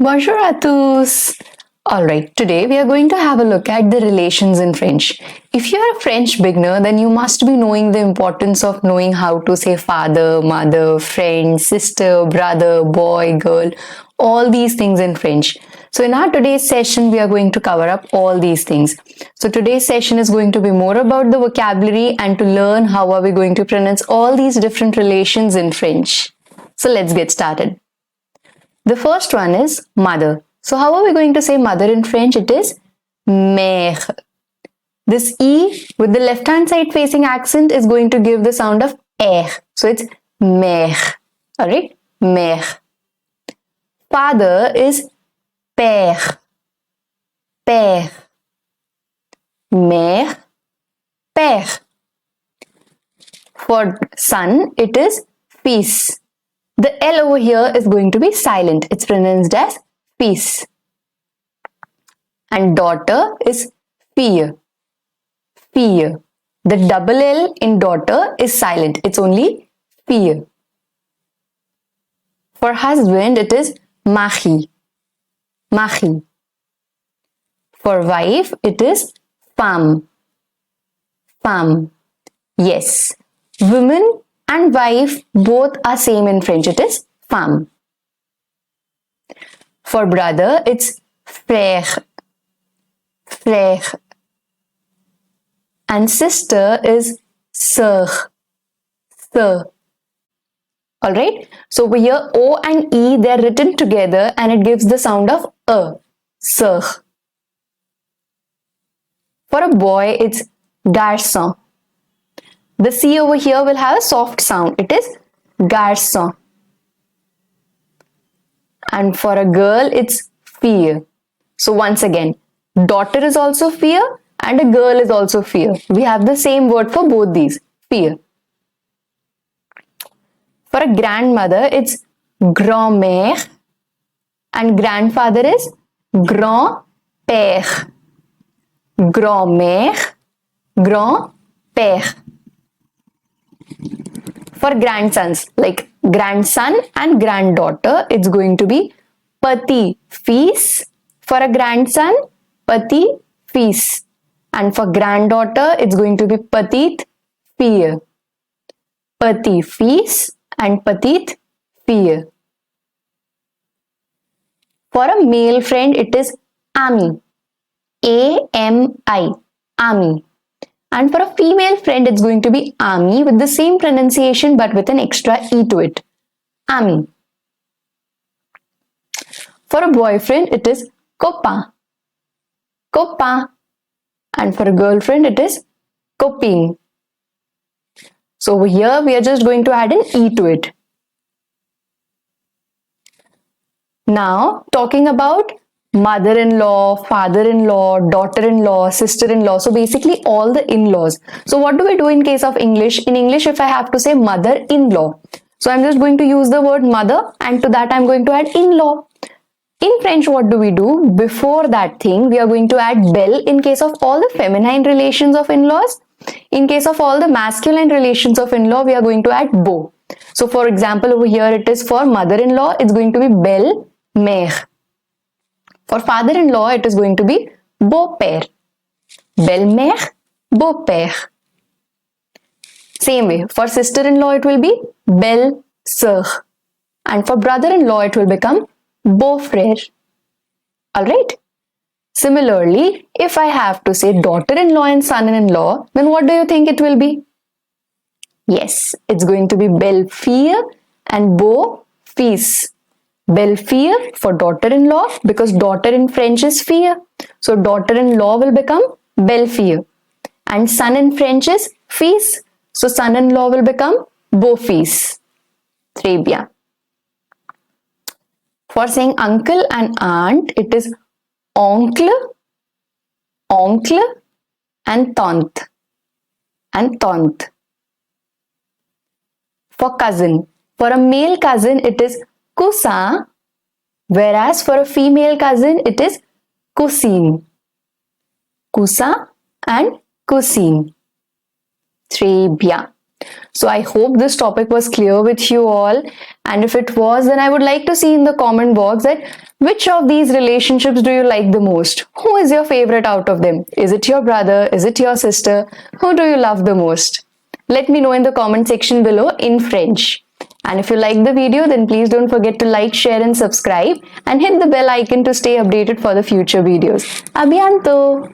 Bonjour à tous! Alright, today we are going to have a look at the relations in French. If you are a French beginner, then you must be knowing the importance of knowing how to say father, mother, friend, sister, brother, boy, girl, all these things in French. So in our today's session, we are going to cover up all these things. So today's session is going to be more about the vocabulary and to learn how are we going to pronounce all these different relations in French. So let's get started. The first one is mother. So how are we going to say mother in French? It is mère. This E with the left hand side facing accent is going to give the sound of R. So it's mère. Alright? Mère. Father is père. Père. Mère. Père. For son, it is fils. The L over here is going to be silent. It's pronounced as fils. And daughter is fille. Fille. The double L in daughter is silent. It's only fille. For husband, it is mari. Mari. For wife, it is femme. Femme. Yes. Women and wife both are same in French. It is femme. For brother, it's frère. Frère. And sister is sœur. Sœur. Alright? So over here, O and E, they are written together and it gives the sound of a. Sœur. For a boy, it's garçon. The C over here will have a soft sound. It is garçon. And for a girl, it's fille. So once again, daughter is also fille and a girl is also fille. We have the same word for both these, fille. For a grandmother, it's grand-mère and grandfather is grand-père. Grand-mère, grand-père. For grandsons, like grandson and granddaughter, it's going to be petit-fils. For a grandson, petit-fils. And for granddaughter, it's going to be petite-fille. Petit-fils and petite-fille. For a male friend, it is ami. A-M-I. Ami. And for a female friend, it's going to be ami with the same pronunciation but with an extra E to it. Ami. For a boyfriend, it is copain. Copain. And for a girlfriend, it is copine. So over here, we are just going to add an E to it. Now, talking about mother-in-law, father-in-law, daughter-in-law, sister-in-law. So basically all the in-laws. So what do we do in case of English? In English, if I have to say mother-in-law. So I'm just going to use the word mother and to that I'm going to add in-law. In French, what do we do? Before that thing, we are going to add belle in case of all the feminine relations of in-laws. In case of all the masculine relations of in-law, we are going to add beau. So for example, over here it is for mother-in-law, it's going to be belle-mère. For father-in-law, it is going to be beau-père. Belle-mère, beau-père. Same way, for sister-in-law, it will be belle-sœur. And for brother-in-law, it will become beau-frère. Alright? Similarly, if I have to say daughter-in-law and son-in-law, then what do you think it will be? Yes, it's going to be belle-fille and beau-fils. Belle-fille for daughter-in-law because daughter in French is fille. So daughter-in-law will become belle-fille. And son in French is fils. So son-in-law will become beau-fils. Très bien. For saying uncle and aunt, it is oncle, oncle and tante. And tante. For cousin, for a male cousin, it is cousin, whereas for a female cousin, it is cousine. Cousin and cousine. Très bien. So I hope this topic was clear with you all. And if it was, then I would like to see in the comment box that which of these relationships do you like the most? Who is your favorite out of them? Is it your brother? Is it your sister? Who do you love the most? Let me know in the comment section below in French. And if you like the video, then please don't forget to like, share and subscribe and hit the bell icon to stay updated for the future videos. À bientôt!